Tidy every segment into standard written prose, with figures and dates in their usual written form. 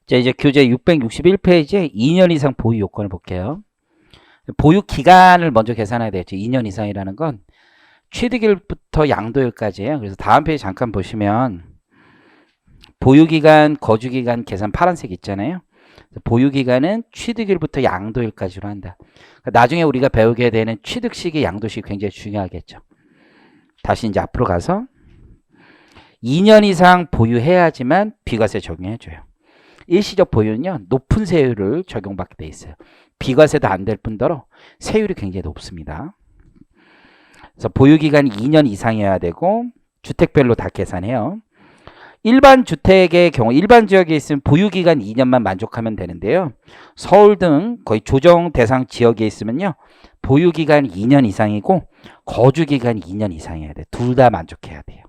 자, 이제 교재 661페이지에 2년 이상 보유 요건을 볼게요. 보유 기간을 먼저 계산해야 되겠죠. 2년 이상이라는 건 취득일부터 양도일까지예요. 그래서 다음 페이지 잠깐 보시면 보유기간, 거주기간 계산 파란색 있잖아요. 보유기간은 취득일부터 양도일까지로 한다. 나중에 우리가 배우게 되는 취득시기, 양도시기 굉장히 중요하겠죠. 다시 이제 앞으로 가서 2년 이상 보유해야지만 비과세 적용해줘요. 일시적 보유는요, 높은 세율을 적용받게 돼 있어요. 비과세도 안 될 뿐더러 세율이 굉장히 높습니다. 그래서 보유기간이 2년 이상이어야 되고 주택별로 다 계산해요. 일반 주택의 경우 일반 지역에 있으면 보유기간 2년만 만족하면 되는데요. 서울 등 거의 조정 대상 지역에 있으면요, 보유기간 2년 이상이고 거주기간 2년 이상이어야 돼요. 둘 다 만족해야 돼요.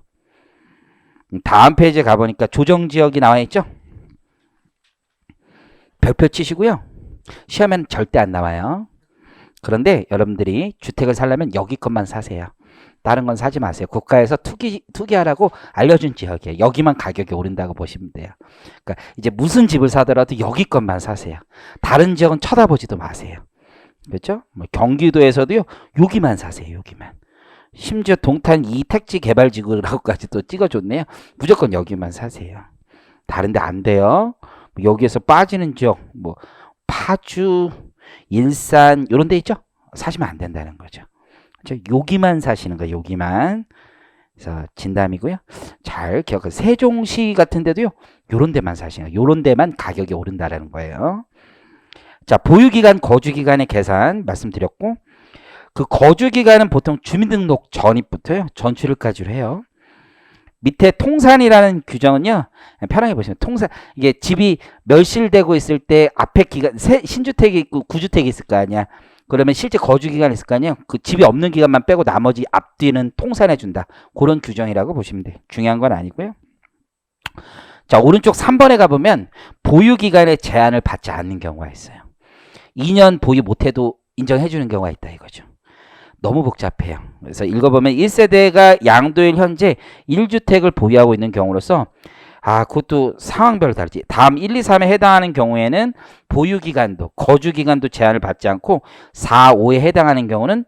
다음 페이지에 가보니까 조정 지역이 나와 있죠. 별표 치시고요. 시험에는 절대 안 나와요. 그런데 여러분들이 주택을 살려면 여기 것만 사세요. 다른 건 사지 마세요. 국가에서 투기하라고 알려준 지역이에요. 여기만 가격이 오른다고 보시면 돼요. 그러니까 이제 무슨 집을 사더라도 여기 것만 사세요. 다른 지역은 쳐다보지도 마세요. 그렇죠? 뭐 경기도에서도요, 여기만 사세요. 여기만. 심지어 동탄 이 택지 개발지구라고까지 또 찍어줬네요. 무조건 여기만 사세요. 다른데 안 돼요. 여기에서 빠지는 지역, 뭐 파주, 일산 이런 데 있죠? 사시면 안 된다는 거죠. 그렇죠? 여기만 사시는 거예요. 여기만. 그래서 진담이고요. 잘 기억하세요. 세종시 같은 데도요, 요런 데만 사시는 거예요. 요런 데만 가격이 오른다라는 거예요. 자, 보유기간, 거주기간의 계산 말씀드렸고, 그 거주기간은 보통 주민등록 전입부터요, 전출일까지로 해요. 밑에 통산이라는 규정은요, 편하게 보시면 통산, 이게 집이 멸실되고 있을 때 앞에 기간, 신주택이 있고 구주택이 있을 거 아니야. 그러면 실제 거주 기간이 있을 거 아니에요. 그 집이 없는 기간만 빼고 나머지 앞뒤는 통산해 준다. 그런 규정이라고 보시면 돼요. 중요한 건 아니고요. 자, 오른쪽 3번에 가보면 보유 기간에 제한을 받지 않는 경우가 있어요. 2년 보유 못해도 인정해 주는 경우가 있다 이거죠. 너무 복잡해요. 그래서 읽어보면 1세대가 양도일 현재 1주택을 보유하고 있는 경우로서, 그것도 상황별로 다르지. 다음 1, 2, 3에 해당하는 경우에는 보유기간도, 거주기간도 제한을 받지 않고 4, 5에 해당하는 경우는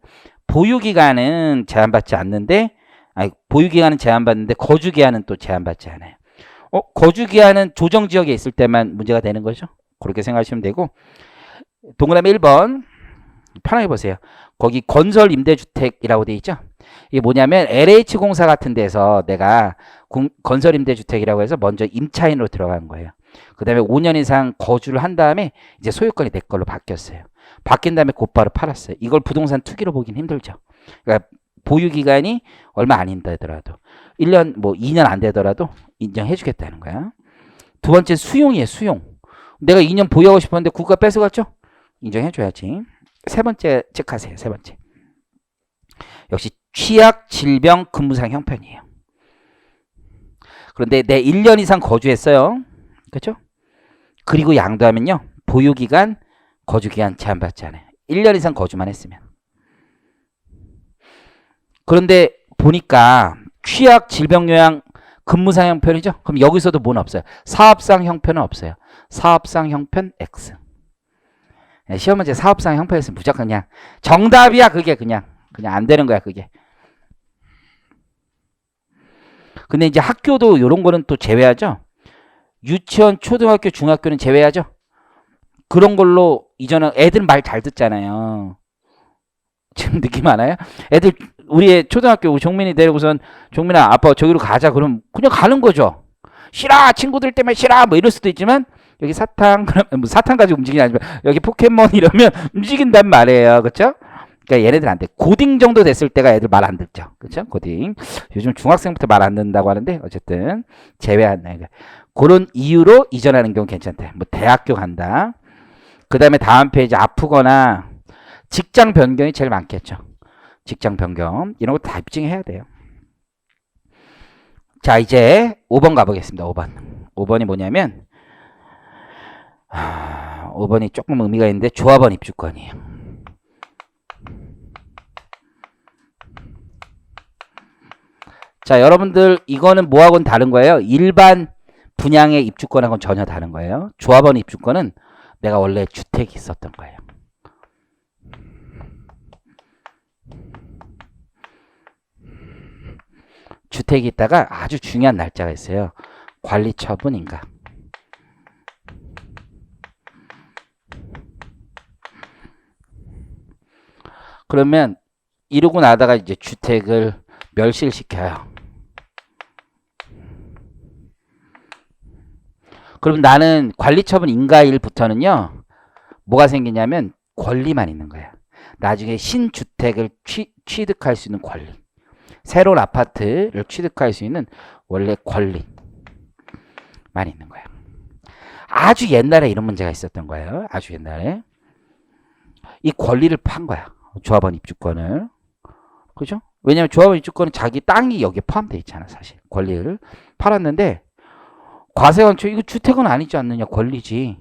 보유기간은 제한받지 않는데, 보유기간은 제한받는데 거주기간은 또 제한받지 않아요. 거주기간은 조정지역에 있을 때만 문제가 되는 거죠. 그렇게 생각하시면 되고, 동그라미 1번 편하게 보세요. 거기 건설 임대주택이라고 돼 있죠. 이게 뭐냐면 LH공사 같은 데서 내가 건설 임대주택이라고 해서 먼저 임차인으로 들어간 거예요. 그 다음에 5년 이상 거주를 한 다음에 이제 소유권이 내 걸로 바뀌었어요. 바뀐 다음에 곧바로 팔았어요. 이걸 부동산 투기로 보긴 힘들죠. 그러니까 보유기간이 얼마 안 되더라도 1년 뭐 2년 안 되더라도 인정해 주겠다는 거야. 두 번째 수용이에요. 수용. 내가 2년 보유하고 싶었는데 국가 뺏어갔죠. 인정해 줘야지. 세 번째 체크하세요. 세 번째. 역시 취약, 질병, 근무상 형편이에요. 그런데 내 1년 이상 거주했어요. 그렇죠? 그리고 양도하면요, 보유기간, 거주기간 제한받지 않아요. 1년 이상 거주만 했으면. 그런데 보니까 취약, 질병, 요양, 근무상 형편이죠? 그럼 여기서도 뭐는 없어요. 사업상 형편은 없어요. 사업상 형편 X. 시험 문제 사업상 형편이었으면 무조건 그냥 정답이야. 그게 그냥 안 되는 거야. 그게. 근데 이제 학교도 이런 거는 또 제외하죠. 유치원, 초등학교, 중학교는 제외하죠. 그런 걸로 이전에 애들 말 잘 듣잖아요. 지금 느낌 안 와요? 애들 우리 초등학교 종민이 데리고선 종민아 아빠 저기로 가자 그러면 그냥 가는 거죠. 싫어 친구들 때문에 싫어 뭐 이럴 수도 있지만 여기 사탕 그러면 뭐 사탕 가지고 움직이는 아니면 여기 포켓몬 이러면 움직인단 말이에요. 그렇죠? 그러니까 얘네들 안 돼. 고딩 정도 됐을 때가 애들 말 안 듣죠. 그렇죠? 고딩. 요즘 중학생부터 말 안 듣는다고 하는데 어쨌든 제외한 그런 이유로 이전하는 경우 괜찮대. 뭐 대학교 간다. 그다음에 다음 페이지 아프거나 직장 변경이 제일 많겠죠. 직장 변경 이런 거 다 입증해야 돼요. 자, 이제 5번 가보겠습니다. 5번. 5번이 뭐냐면 5번이 조금 의미가 있는데 조합원 입주권이에요. 자, 여러분들 이거는 뭐하고는 다른 거예요. 일반 분양의 입주권하고는 전혀 다른 거예요. 조합원 입주권은 내가 원래 주택이 있었던 거예요. 주택이 있다가 아주 중요한 날짜가 있어요. 관리처분인가. 그러면 이러고 나다가 이제 주택을 멸실시켜요. 그럼 나는 관리처분 인가일부터는요, 뭐가 생기냐면 권리만 있는 거야. 나중에 신주택을 취득할 수 있는 권리. 새로운 아파트를 취득할 수 있는 원래 권리만 있는 거야. 아주 옛날에 이런 문제가 있었던 거예요. 아주 옛날에. 이 권리를 판 거야. 조합원 입주권을. 그죠? 왜냐면 조합원 입주권은 자기 땅이 여기에 포함되어 있잖아, 사실. 권리를 팔았는데, 과세관초, 이거 주택은 아니지 않느냐, 권리지.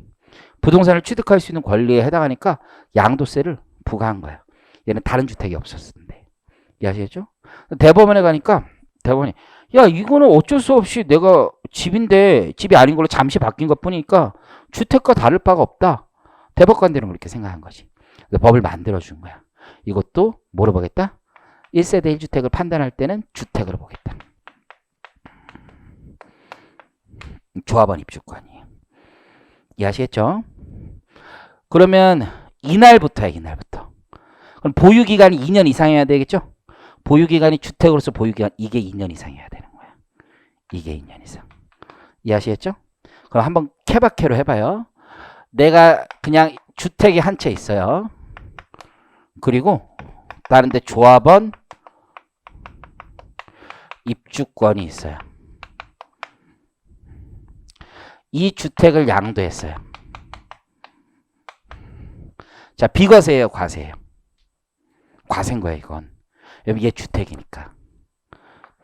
부동산을 취득할 수 있는 권리에 해당하니까 양도세를 부과한 거야. 얘는 다른 주택이 없었는데. 이해하시겠죠? 대법원에 가니까 대법원이, 야, 이거는 어쩔 수 없이 내가 집인데 집이 아닌 걸로 잠시 바뀐 것 뿐이니까 주택과 다를 바가 없다. 대법관들은 그렇게 생각한 거지. 법을 만들어준 거야. 이것도 뭐로 보겠다? 1세대 1주택을 판단할 때는 주택으로 보겠다. 조합원 입주권이에요. 이해하시겠죠? 그러면 이날부터야, 이날부터. 그럼 보유기간이 2년 이상이어야 되겠죠? 보유기간이 주택으로서 보유기간, 이게 2년 이상이어야 되는 거야. 이게 2년 이상. 이해하시겠죠? 그럼 한번 케바케로 해봐요. 내가 그냥 주택이 한 채 있어요. 그리고 다른 데 조합원 입주권이 있어요. 이 주택을 양도했어요. 자, 비과세예요, 과세예요? 과세인 거예요, 이건. 이게 주택이니까.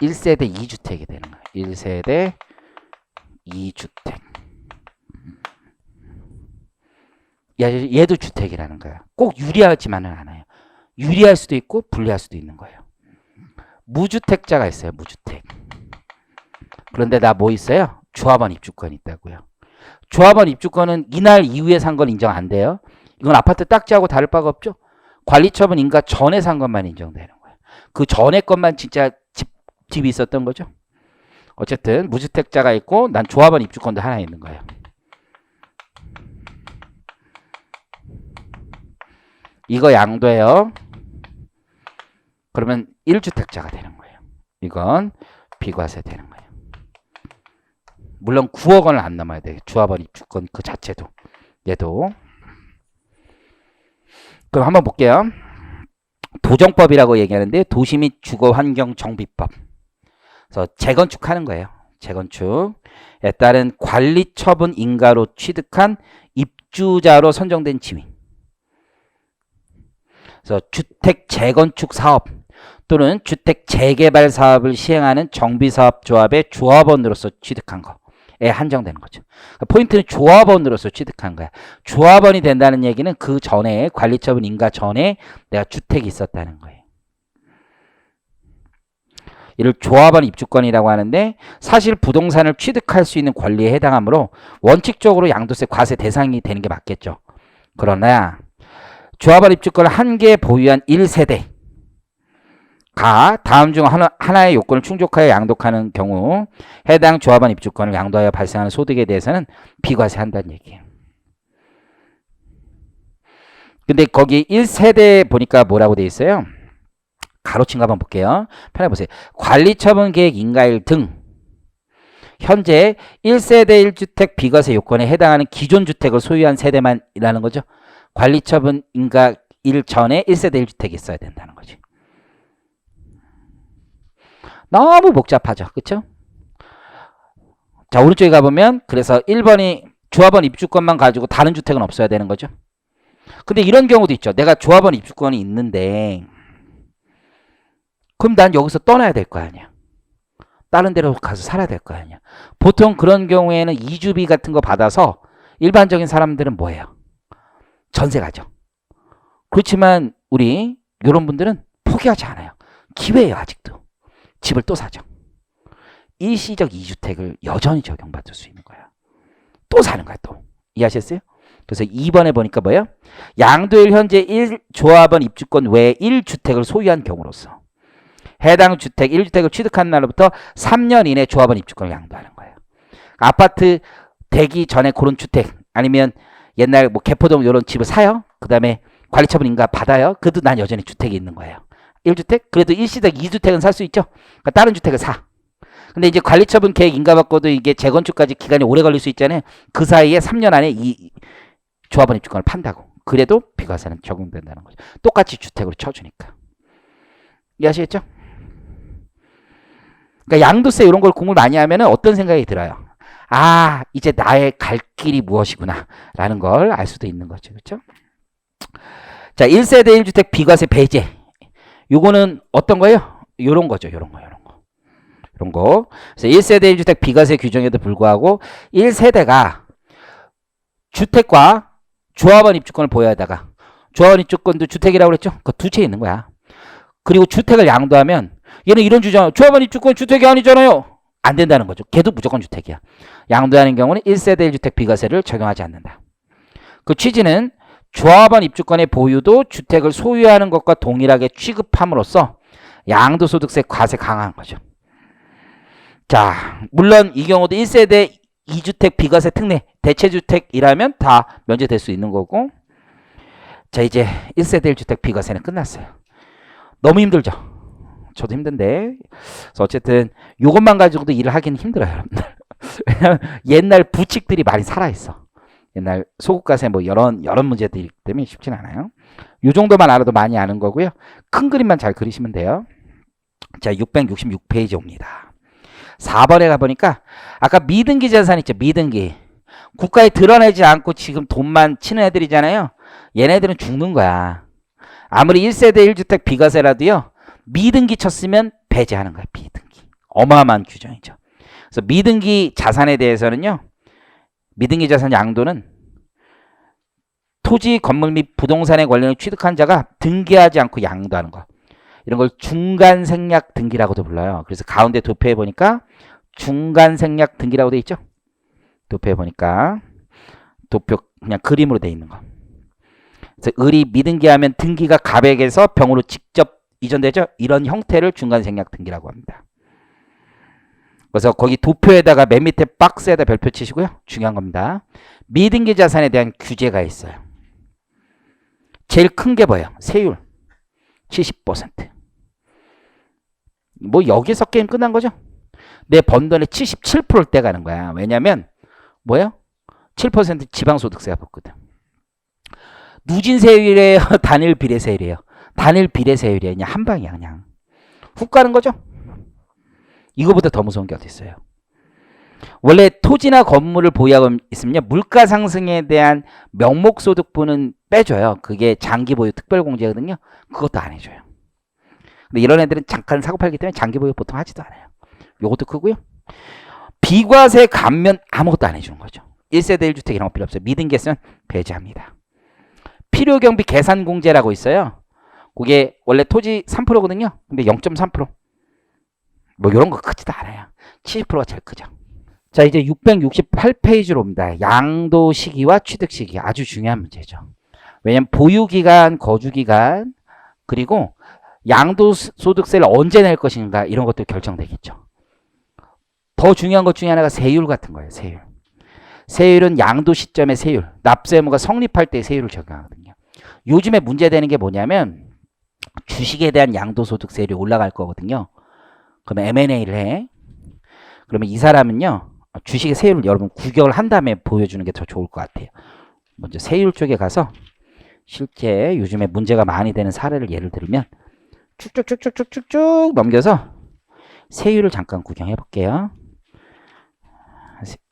1세대 2주택이 되는 거예요. 1세대 2주택. 얘도 주택이라는 거야. 꼭 유리하지만은 않아요. 유리할 수도 있고 불리할 수도 있는 거예요. 무주택자가 있어요. 무주택. 그런데 나 뭐 있어요? 조합원 입주권이 있다고요. 조합원 입주권은 이날 이후에 산 건 인정 안 돼요. 이건 아파트 딱지하고 다를 바가 없죠. 관리처분 인가 전에 산 것만 인정되는 거예요. 그 전에 것만 진짜 집이 있었던 거죠. 어쨌든 무주택자가 있고 난 조합원 입주권도 하나 있는 거예요. 이거 양도해요. 그러면 1주택자가 되는 거예요. 이건 비과세 되는 거예요. 물론 9억 원을 안 넘어야 돼요. 조합원 입주권 그 자체도. 얘도. 그럼 한번 볼게요. 도정법이라고 얘기하는데 도시 및 주거환경정비법. 그래서 재건축하는 거예요. 재건축에 따른 관리처분 인가로 취득한 입주자로 선정된 지위. 그래서 주택 재건축 사업 또는 주택 재개발 사업을 시행하는 정비사업조합의 조합원으로서 취득한 거에 한정되는 거죠. 포인트는 조합원으로서 취득한 거야. 조합원이 된다는 얘기는 그 전에 관리처분 인가 전에 내가 주택이 있었다는 거예요. 이를 조합원 입주권이라고 하는데 사실 부동산을 취득할 수 있는 권리에 해당하므로 원칙적으로 양도세 과세 대상이 되는 게 맞겠죠. 그러나 조합원 입주권을 한 개 보유한 1세대가 다음 중 하나의 요건을 충족하여 양도하는 경우 해당 조합원 입주권을 양도하여 발생하는 소득에 대해서는 비과세한다는 얘기예요. 근데 거기 1세대 보니까 뭐라고 돼 있어요? 가로친 거 한번 볼게요. 편해 보세요. 관리처분 계획 인가일 등 현재 1세대 1주택 비과세 요건에 해당하는 기존 주택을 소유한 세대만이라는 거죠. 관리처분 인가일 전에 1세대 1주택이 있어야 된다는 거지. 너무 복잡하죠. 그렇죠? 자, 오른쪽에 가보면 그래서 1번이 조합원 입주권만 가지고 다른 주택은 없어야 되는 거죠. 근데 이런 경우도 있죠. 내가 조합원 입주권이 있는데 그럼 난 여기서 떠나야 될 거 아니야. 다른 데로 가서 살아야 될 거 아니야. 보통 그런 경우에는 이주비 같은 거 받아서 일반적인 사람들은 뭐예요? 전세 가죠. 그렇지만 우리 이런 분들은 포기하지 않아요. 기회예요. 아직도. 집을 또 사죠. 일시적 2주택을 여전히 적용받을 수 있는 거야. 또 사는 거야, 또. 이해하셨어요? 그래서 2번에 보니까 뭐예요? 양도일 현재 1조합원 입주권 외에 1주택을 소유한 경우로서 해당 주택 1주택을 취득한 날로부터 3년 이내 조합원 입주권을 양도하는 거예요. 아파트 되기 전에 그런 주택 아니면 옛날 뭐 개포동 이런 집을 사요. 그 다음에 관리처분 인가 받아요. 그래도 난 여전히 주택이 있는 거예요. 1주택? 그래도 일시적 2주택은 살 수 있죠. 그러니까 다른 주택을 사. 근데 이제 관리처분 계획 인가받고도 이게 재건축까지 기간이 오래 걸릴 수 있잖아요. 그 사이에 3년 안에 이 조합원 입주권을 판다고. 그래도 비과세는 적용된다는 거죠. 똑같이 주택으로 쳐주니까. 이해하시겠죠? 그러니까 양도세 이런 걸 공부를 많이 하면 어떤 생각이 들어요? 아, 이제 나의 갈 길이 무엇이구나 라는 걸 알 수도 있는 거죠. 그렇죠? 자, 1세대 1주택 비과세 배제. 요거는 어떤 거예요? 요런 거죠. 요런 거. 그래서 1세대 1주택 비과세 규정에도 불구하고 1세대가 주택과 조합원 입주권을 보유하다가 조합원 입주권도 주택이라고 그랬죠? 그 두 채 있는 거야. 그리고 주택을 양도하면 얘는 이런 주장, 조합원 입주권 주택이 아니잖아요. 안 된다는 거죠. 걔도 무조건 주택이야. 양도하는 경우는 1세대 1주택 비과세를 적용하지 않는다. 그 취지는 조합원 입주권의 보유도 주택을 소유하는 것과 동일하게 취급함으로써 양도소득세 과세 강화한 거죠. 자, 물론 이 경우도 1세대 2주택 비과세 특례 대체주택이라면 다 면제될 수 있는 거고. 자, 이제 1세대 1주택 비과세는 끝났어요. 너무 힘들죠? 저도 힘든데. 그래서 어쨌든 이것만 가지고도 일을 하기는 힘들어요, 여러분들. 왜냐면 옛날 부칙들이 많이 살아있어. 옛날 소국가세 뭐 이런 문제들이 때문에 쉽진 않아요. 이 정도만 알아도 많이 아는 거고요. 큰 그림만 잘 그리시면 돼요. 자, 666페이지 옵니다. 4번에 가보니까 아까 미등기 자산 있죠. 미등기. 국가에 드러내지 않고 지금 돈만 치는 애들이잖아요. 얘네들은 죽는 거야. 아무리 1세대 1주택 비과세라도요. 미등기 쳤으면 배제하는 거야. 미등기. 어마어마한 규정이죠. 그래서 미등기 자산에 대해서는요. 미등기 자산 양도는 토지, 건물 및 부동산의 권리를 취득한 자가 등기하지 않고 양도하는 거. 이런 걸 중간생략 등기라고도 불러요. 그래서 가운데 도표에 보니까 중간생략 등기라고 돼 있죠. 도표에 보니까 도표 그냥 그림으로 돼 있는 거. 그래서 을이 미등기하면 등기가 갑액에서 병으로 직접 이전되죠. 이런 형태를 중간생략 등기라고 합니다. 그래서 거기 도표에다가 맨 밑에 박스에다 별표 치시고요. 중요한 겁니다. 미등기 자산에 대한 규제가 있어요. 제일 큰 게 뭐예요? 세율 70%. 뭐 여기서 게임 끝난 거죠? 내 번 돈의 77%를 떼가는 거야. 왜냐면 뭐예요? 7% 지방소득세가 붙거든. 누진세율이에요? 단일 비례세율이에요? 단일 비례세율이에요? 그냥 한 방이야. 그냥 훅 가는 거죠? 이거보다 더 무서운 게 어디 있어요? 원래 토지나 건물을 보유하고 있으면요. 물가 상승에 대한 명목소득분은 빼줘요. 그게 장기보유 특별공제거든요. 그것도 안 해줘요. 근데 이런 애들은 잠깐 사고 팔기 때문에 장기보유 보통 하지도 않아요. 요것도 크고요. 비과세 감면 아무것도 안 해주는 거죠. 1세대 1주택 이런 거 필요 없어요. 미등기 했으면 배제합니다. 필요경비 계산공제라고 있어요. 그게 원래 토지 3%거든요. 근데 0.3%. 뭐 이런 거 크지도 않아요. 70%가 제일 크죠. 자, 이제 668페이지로 옵니다. 양도 시기와 취득 시기. 아주 중요한 문제죠. 왜냐면 보유기간, 거주기간, 그리고 양도소득세를 언제 낼 것인가 이런 것도 결정되겠죠. 더 중요한 것 중에 하나가 세율 같은 거예요. 세율. 세율은 양도 시점의 세율. 납세 의무가 성립할 때 세율을 적용하거든요. 요즘에 문제되는 게 뭐냐면 주식에 대한 양도소득세율이 올라갈 거거든요. 그러면 M&A를 해. 그러면 이 사람은요. 주식의 세율을 여러분 구경을 한 다음에 보여주는 게 더 좋을 것 같아요. 먼저 세율 쪽에 가서 실제 요즘에 문제가 많이 되는 사례를 예를 들면 쭉쭉쭉쭉쭉쭉 넘겨서 세율을 잠깐 구경해 볼게요.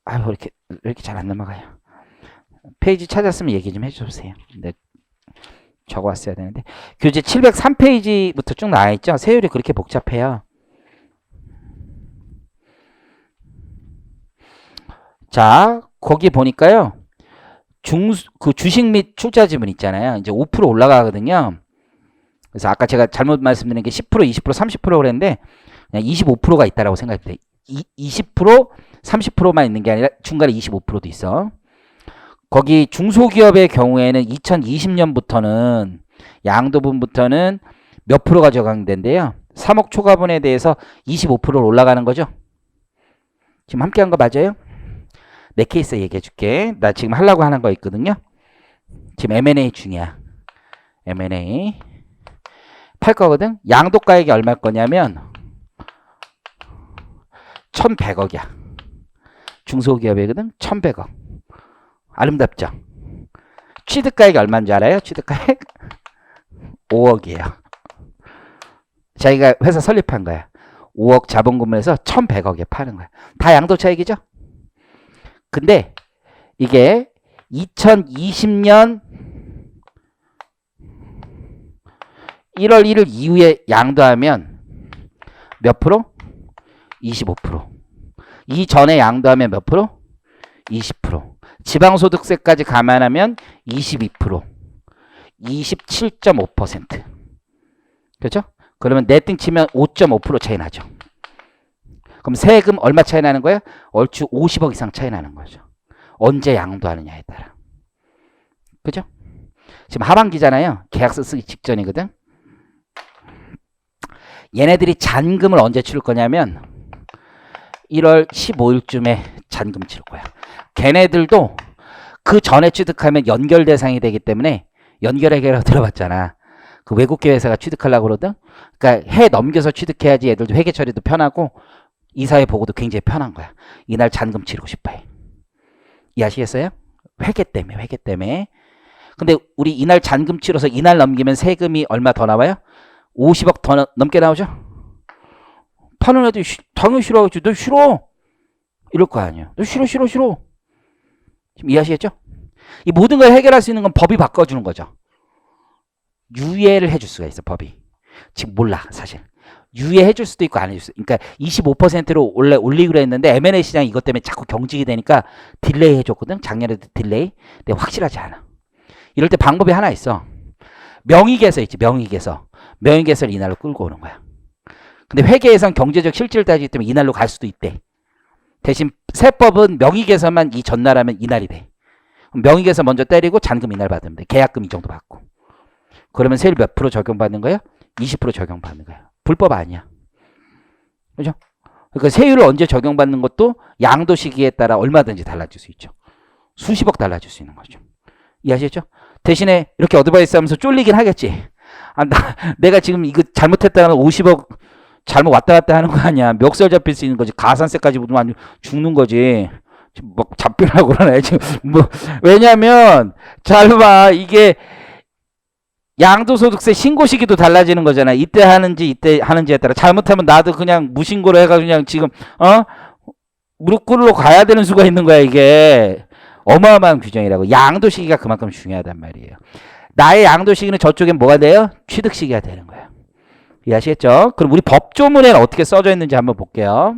아유, 왜 이렇게 잘 안 넘어가요. 페이지 찾았으면 얘기 좀 해주세요. 네, 적어왔어야 되는데. 교재 703페이지부터 쭉 나와 있죠. 세율이 그렇게 복잡해요. 자, 거기 보니까요. 그 주식 및 출자 지분 있잖아요. 이제 5% 올라가거든요. 그래서 아까 제가 잘못 말씀드린 게 10%, 20%, 30% 그랬는데 그냥 25%가 있다라고 생각해 20%, 30%만 있는 게 아니라 중간에 25%도 있어. 거기 중소기업의 경우에는 2020년부터는 양도분부터는 몇 프로가 적용된대요. 3억 초과분에 대해서 25%로 올라가는 거죠. 지금 함께 한 거 맞아요? 내 케이스 얘기해 줄게. 나 지금 하려고 하는 거 있거든요. 지금 M&A 중이야. M&A 팔 거거든. 양도가액이 얼마일 거냐면 1100억이야. 중소기업이거든. 1100억. 아름답죠? 취득가액이 얼마인 줄 알아요? 취득가액 5억이에요. 자기가 회사 설립한 거야. 5억 자본금에서 1100억에 파는 거야. 다 양도 차익이죠? 근데 이게 2020년 1월 1일 이후에 양도하면 몇 프로? 25%. 이전에 양도하면 몇 프로? 20%. 지방소득세까지 감안하면 22%. 27.5%. 그렇죠? 그러면 내팅 치면 5.5% 차이 나죠. 그럼 세금 얼마 차이 나는 거야? 얼추 50억 이상 차이 나는 거죠. 언제 양도하느냐에 따라. 그죠? 지금 하반기잖아요. 계약서 쓰기 직전이거든. 얘네들이 잔금을 언제 치를 거냐면 1월 15일쯤에 잔금 치를 거야. 걔네들도 그 전에 취득하면 연결 대상이 되기 때문에 연결회계라고 들어봤잖아. 그 외국계 회사가 취득하려고 그러든. 그러니까 해 넘겨서 취득해야지 애들도 회계 처리도 편하고 이사회 보고도 굉장히 편한 거야. 이날 잔금 치르고 싶어 해. 이해하시겠어요? 회계 때문에. 근데 우리 이날 잔금 치러서 이날 넘기면 세금이 얼마 더 나와요? 50억 더 넘게 나오죠? 파는 애들이 당연히 싫어하겠지. 너 싫어. 이럴 거 아니에요. 너 싫어. 지금 이해하시겠죠? 이 모든 걸 해결할 수 있는 건 법이 바꿔주는 거죠. 유예를 해줄 수가 있어, 법이. 지금 몰라, 사실. 유예해줄 수도 있고 안 해줄 수도 있고. 그러니까 25%로 원래 올리기로 했는데 M&A 시장이 이것 때문에 자꾸 경직이 되니까 딜레이 해줬거든. 작년에도 딜레이. 근데 확실하지 않아. 이럴 때 방법이 하나 있어. 명의개서 있지, 명의개서. 명의개서를 이날로 끌고 오는 거야. 근데 회계에선 경제적 실질을 따지기 때문에 이날로 갈 수도 있대. 대신 세법은 명의개서만 이 전날 하면 이날이 돼. 명의개서 먼저 때리고 잔금 이날 받으면 돼. 계약금 이 정도 받고. 그러면 세율 몇 프로 적용받는 거야? 20% 적용받는 거야. 불법 아니야. 그죠? 그러니까 세율을 언제 적용받는 것도 양도 시기에 따라 얼마든지 달라질 수 있죠. 수십억 달라질 수 있는 거죠. 이해하시겠죠? 대신에 이렇게 어드바이스 하면서 쫄리긴 하겠지. 내가 지금 이거 잘못했다는 50억 잘못 왔다 갔다 하는 거 아니야. 멱살 잡힐 수 있는 거지. 가산세까지 묻으면 죽는 거지. 지금 막 잡히려고 그러네. 지금 왜냐면 잘 봐. 이게 양도소득세 신고 시기도 달라지는 거잖아. 이때 하는지에 따라. 잘못하면 나도 그냥 무신고로 해가지고 그냥 지금 무릎 꿇으러 가야 되는 수가 있는 거야. 이게 어마어마한 규정이라고. 양도 시기가 그만큼 중요하단 말이에요. 나의 양도 시기는 저쪽엔 뭐가 돼요? 취득 시기가 되는 거예요. 이해하시겠죠? 그럼 우리 법조문에는 어떻게 써져 있는지 한번 볼게요.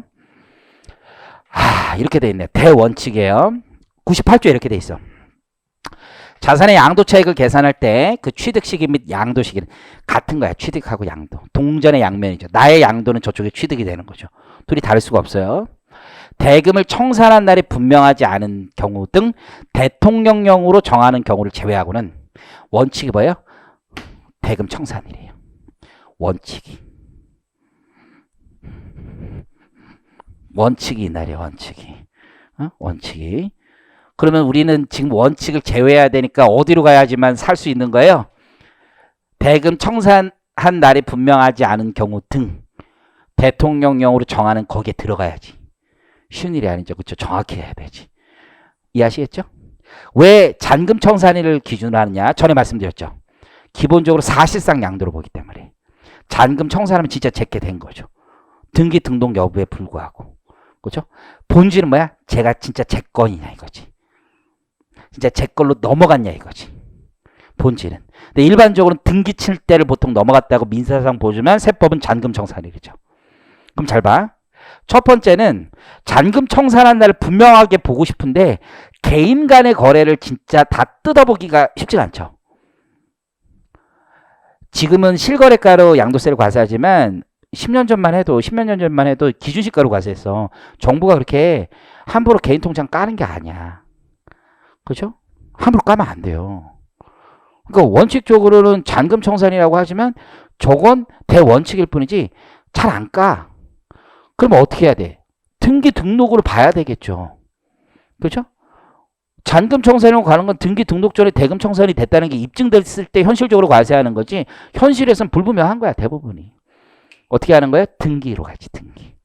이렇게 돼 있네요. 대원칙이에요. 98조에 이렇게 돼 있어. 자산의 양도 차익을 계산할 때 그 취득 시기 및 양도 시기는 같은 거야. 취득하고 양도. 동전의 양면이죠. 나의 양도는 저쪽에 취득이 되는 거죠. 둘이 다를 수가 없어요. 대금을 청산한 날이 분명하지 않은 경우 등 대통령령으로 정하는 경우를 제외하고는 원칙이 뭐예요? 대금 청산일이에요. 원칙이 이날이에요. 원칙이. 그러면 우리는 지금 원칙을 제외해야 되니까 어디로 가야지만 살 수 있는 거예요? 대금 청산한 날이 분명하지 않은 경우 등 대통령령으로 정하는 거기에 들어가야지. 쉬운 일이 아니죠. 그렇죠? 정확히 해야 되지. 이해하시겠죠? 왜 잔금 청산일을 기준으로 하느냐? 전에 말씀드렸죠. 기본적으로 사실상 양도로 보기 때문에. 잔금 청산하면 진짜 제게 된 거죠. 등기 등록 여부에 불구하고. 그렇죠? 본질은 뭐야? 제가 진짜 제 건이냐 이거지. 진짜 제 걸로 넘어갔냐 이거지. 본질은. 근데 일반적으로 등기 칠 때를 보통 넘어갔다고 민사상 보지만 세법은 잔금 청산일이죠. 그럼 잘 봐. 첫 번째는 잔금 청산한 날을 분명하게 보고 싶은데 개인 간의 거래를 진짜 다 뜯어보기가 쉽지가 않죠. 지금은 실거래가로 양도세를 과세하지만 10년 전만 해도 10몇 년 전만 해도 기준시가로 과세했어. 정부가 그렇게 함부로 개인 통장 까는 게 아니야. 그렇죠? 함부로 까면 안 돼요. 그러니까 원칙적으로는 잔금 청산이라고 하지만 저건 대원칙일 뿐이지 잘 안 까. 그러면 어떻게 해야 돼? 등기 등록으로 봐야 되겠죠. 그렇죠? 잔금 청산으로 가는 건 등기 등록 전에 대금 청산이 됐다는 게 입증됐을 때 현실적으로 과세하는 거지 현실에서는 불분명한 거야 대부분이. 어떻게 하는 거예요? 등기로 가지 등기.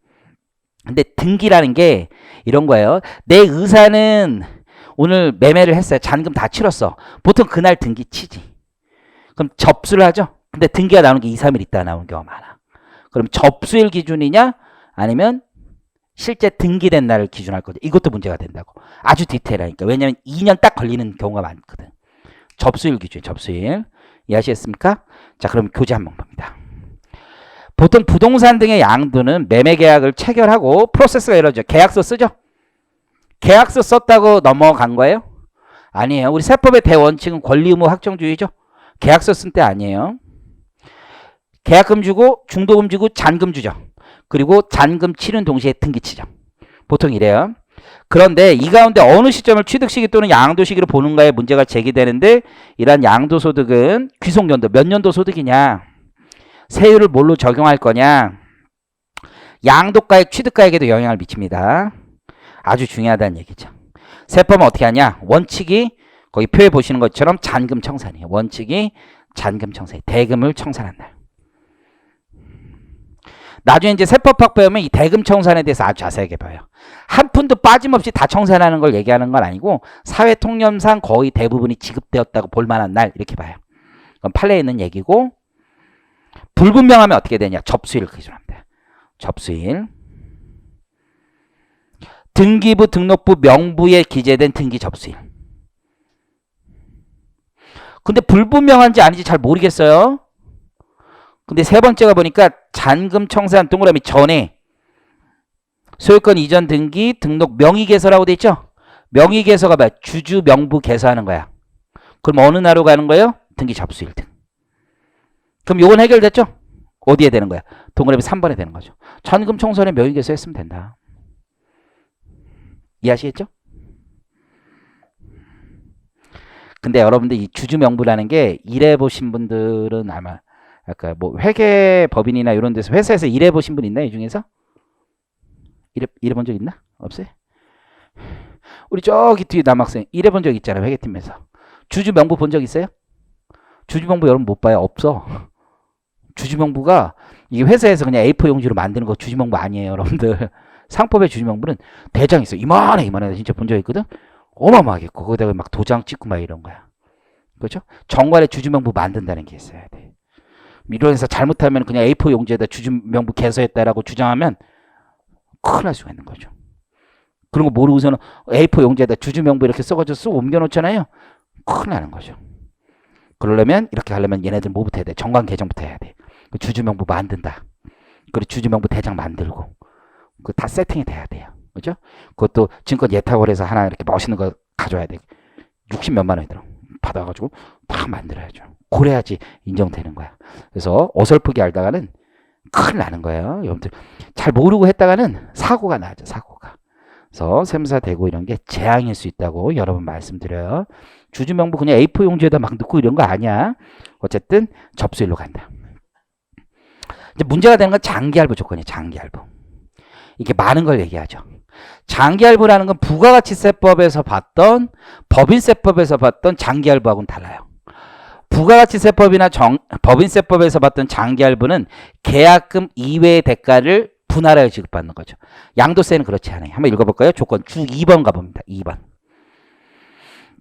근데 등기라는 게 이런 거예요. 내 의사는 오늘 매매를 했어요. 잔금 다 치렀어. 보통 그날 등기 치지. 그럼 접수를 하죠. 근데 등기가 나오는 게 2, 3일 있다 나오는 경우가 많아. 그럼 접수일 기준이냐 아니면 실제 등기된 날을 기준할 거죠. 이것도 문제가 된다고. 아주 디테일하니까. 왜냐면 2년 딱 걸리는 경우가 많거든. 접수일 기준, 접수일. 이해하시겠습니까? 자, 그럼 교재 한번 봅니다. 보통 부동산 등의 양도는 매매 계약을 체결하고 프로세스가 이러죠. 계약서 쓰죠? 계약서 썼다고 넘어간 거예요? 아니에요. 우리 세법의 대원칙은 권리 의무 확정주의죠. 계약서 쓴 때 아니에요. 계약금 주고 중도금 주고 잔금 주죠. 그리고 잔금 치른 동시에 등기치죠. 보통 이래요. 그런데 이 가운데 어느 시점을 취득시기 또는 양도시기로 보는가에 문제가 제기되는데 이러한 양도소득은 귀속연도 몇 년도 소득이냐 세율을 뭘로 적용할 거냐 양도가액 취득가액에도 영향을 미칩니다. 아주 중요하다는 얘기죠. 세법은 어떻게 하냐 원칙이 거기 표에 보시는 것처럼 잔금 청산이에요. 원칙이 잔금 청산 대금을 청산한 날. 나중에 이제 세법학 배우면 이 대금 청산에 대해서 아주 자세하게 봐요. 한 푼도 빠짐없이 다 청산하는 걸 얘기하는 건 아니고 사회 통념상 거의 대부분이 지급되었다고 볼 만한 날 이렇게 봐요. 그럼 판례에 있는 얘기고 불분명하면 어떻게 되냐 접수일 기준합니다. 접수일 등기부 등록부 명부에 기재된 등기 접수일. 근데 불분명한지 아닌지 잘 모르겠어요. 근데 세 번째가 보니까 잔금 청산 동그라미 전에 소유권 이전 등기 등록 명의개서라고 돼 있죠. 명의개서가 뭐야? 주주 명부 개서하는 거야. 그럼 어느 날로 가는 거예요? 등기 접수일 등. 그럼 요건 해결됐죠? 어디에 되는 거야? 동그라미 3번에 되는 거죠. 잔금 청산에 명의개서 했으면 된다. 이해하시겠죠? 근데 여러분들 이 주주 명부라는 게 일해보신 분들은 아마 아까 뭐 회계법인이나 이런 데서 회사에서 일해보신 분 있나요? 이 중에서? 일해본 적 있나? 없어요? 우리 저기 뒤에 남학생 일해본 적 있잖아요. 회계팀에서. 주주 명부 본 적 있어요? 주주 명부 여러분 못 봐요? 없어. 주주 명부가 이게 회사에서 그냥 A4 용지로 만드는 거 주주 명부 아니에요. 여러분들. 상법의 주주 명부는 대장이 있어요. 이만해 진짜 본 적 있거든? 어마어마하게 거기다가 막 도장 찍고 막 이런 거야. 그렇죠? 정관에 주주 명부 만든다는 게 있어야 돼. 이론에서 잘못하면 그냥 A4 용지에다 주주명부 개서했다라고 주장하면 큰일 날 수가 있는 거죠. 그런 거 모르고서는 A4 용지에다 주주명부 이렇게 써가지고 쑥 옮겨놓잖아요. 큰일 나는 거죠. 그러려면 이렇게 하려면 얘네들 뭐부터 해야 돼? 정관 개정부터 해야 돼. 주주명부 만든다. 그리고 주주명부 대장 만들고 그 다 세팅이 돼야 돼요. 그죠? 그것도 증권 예탁원에서 하나 이렇게 멋있는 거 가져와야 돼. 60 몇만 원이더라고. 받아가지고 다 만들어야죠. 그래야지 인정되는 거야. 그래서 어설프게 알다가는 큰일 나는 거예요. 여러분들 잘 모르고 했다가는 사고가 나죠. 사고가. 그래서 세무사 대고 이런 게 재앙일 수 있다고 여러 번 말씀드려요. 주주명부 그냥 A4 용지에다 막 넣고 이런 거 아니야. 어쨌든 접수일로 간다. 이제 문제가 되는 건 장기할부 조건이에요. 장기할부. 이렇게 많은 걸 얘기하죠. 장기할부라는 건 부가가치세법에서 봤던 법인세법에서 봤던 장기할부하고는 달라요. 부가가치세법이나 법인세법에서 봤던 장기할부는 계약금 이외의 대가를 분할하여 지급받는 거죠. 양도세는 그렇지 않아요. 한번 읽어볼까요? 조건 쭉 2번 가봅니다. 2번.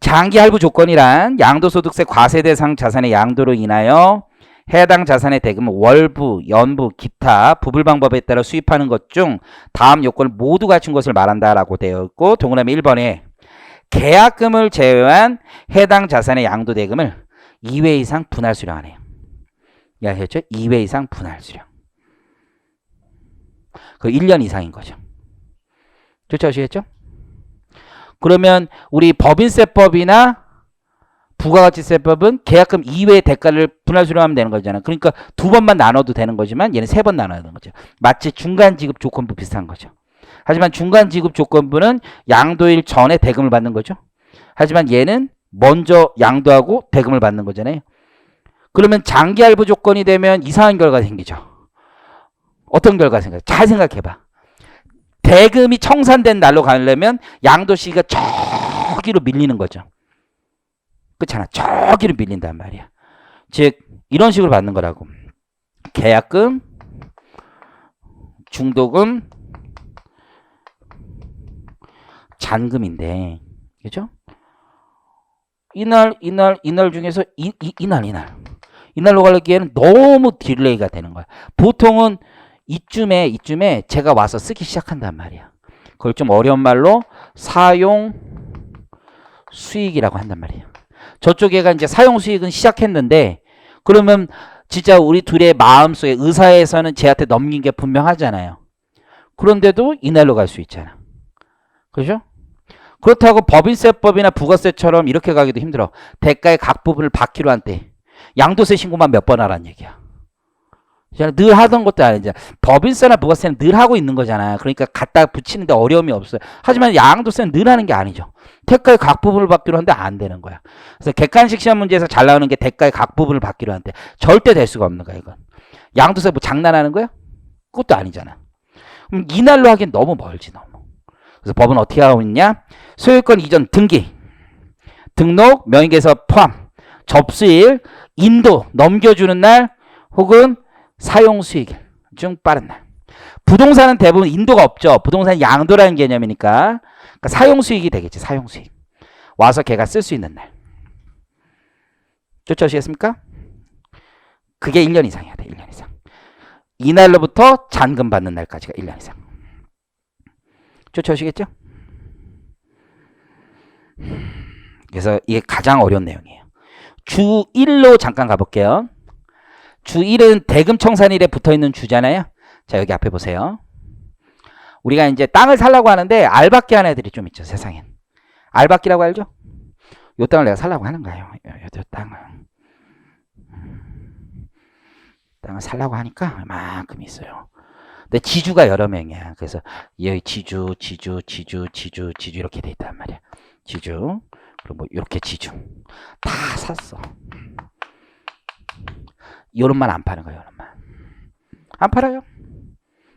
장기할부 조건이란 양도소득세 과세대상 자산의 양도로 인하여 해당 자산의 대금은 월부, 연부, 기타 부불방법에 따라 수입하는 것 중 다음 요건을 모두 갖춘 것을 말한다라고 되어 있고 동그라미 1번에 계약금을 제외한 해당 자산의 양도 대금을 2회 이상 분할 수령하네요. 이해하셨죠? 2회 이상 분할 수령. 그 1년 이상인 거죠. 좋죠? 아시겠죠? 그러면 우리 법인세법이나 부가가치세법은 계약금 이외의 대가를 분할 수령하면 되는 거잖아. 그러니까 두 번만 나눠도 되는 거지만 얘는 세 번 나눠야 되는 거죠. 마치 중간 지급 조건부 비슷한 거죠. 하지만 중간 지급 조건부는 양도일 전에 대금을 받는 거죠. 하지만 얘는 먼저 양도하고 대금을 받는 거잖아요. 그러면 장기 할부 조건이 되면 이상한 결과가 생기죠. 어떤 결과가 생겨요? 잘 생각해봐. 대금이 청산된 날로 가려면 양도 시기가 저기로 밀리는 거죠. 그렇잖아. 저기로 밀린단 말이야. 즉 이런 식으로 받는 거라고. 계약금, 중도금, 잔금인데, 그죠? 이날 중에서 이날로 가려기에는 너무 딜레이가 되는 거야. 보통은 이쯤에 제가 와서 쓰기 시작한단 말이야. 그걸 좀 어려운 말로 사용 수익이라고 한단 말이야. 저쪽에가 이제 사용 수익은 시작했는데, 그러면 진짜 우리 둘의 마음속에 의사에서는 쟤한테 넘긴 게 분명하잖아요. 그런데도 이날로 갈 수 있잖아. 그죠? 그렇다고 법인세법이나 부가세처럼 이렇게 가기도 힘들어. 대가의 각 부분을 받기로 한때 양도세 신고만 몇 번 하라는 얘기야. 늘 하던 것도 아니잖아. 법인세나 부가세는 늘 하고 있는 거잖아. 그러니까 갖다 붙이는데 어려움이 없어요. 하지만 양도세는 늘 하는 게 아니죠. 대가의 각 부분을 받기로 하는데 안 되는 거야. 그래서 객관식 시험 문제에서 잘 나오는 게 대가의 각 부분을 받기로 하는데 절대 될 수가 없는 거야, 이건. 양도세 뭐 장난하는 거야? 그것도 아니잖아. 그럼 이날로 하기엔 너무 멀지, 너무. 그래서 법은 어떻게 하고 있냐? 소유권 이전 등기, 등록, 명의계서 포함, 접수일, 인도, 넘겨주는 날, 혹은 사용수익일 중 빠른 날. 부동산은 대부분 인도가 없죠. 부동산은 양도라는 개념이니까. 그러니까 사용수익이 되겠지. 사용수익. 와서 걔가 쓸 수 있는 날. 쫓아오시겠습니까? 그게 1년 이상이야 돼. 1년 이상. 이날로부터 잔금 받는 날까지가 1년 이상. 쫓아오시겠죠? 그래서 이게 가장 어려운 내용이에요. 주 1로 잠깐 가볼게요. 주 1은 대금 청산일에 붙어있는 주잖아요. 자, 여기 앞에 보세요. 우리가 이제 땅을 살라고 하는데 알박기 하는 애들이 좀 있죠, 세상엔. 알박기라고 알죠? 요 땅을 내가 살라고 하는 거예요. 요 땅을 살라고 하니까 이만큼 있어요. 근데 지주가 여러 명이야. 그래서 여기 지주 이렇게 돼 있단 말이야. 지주. 그리고 뭐 이렇게 지주. 다 샀어. 요런만 안 파는 거예요. 요런만. 안 팔아요.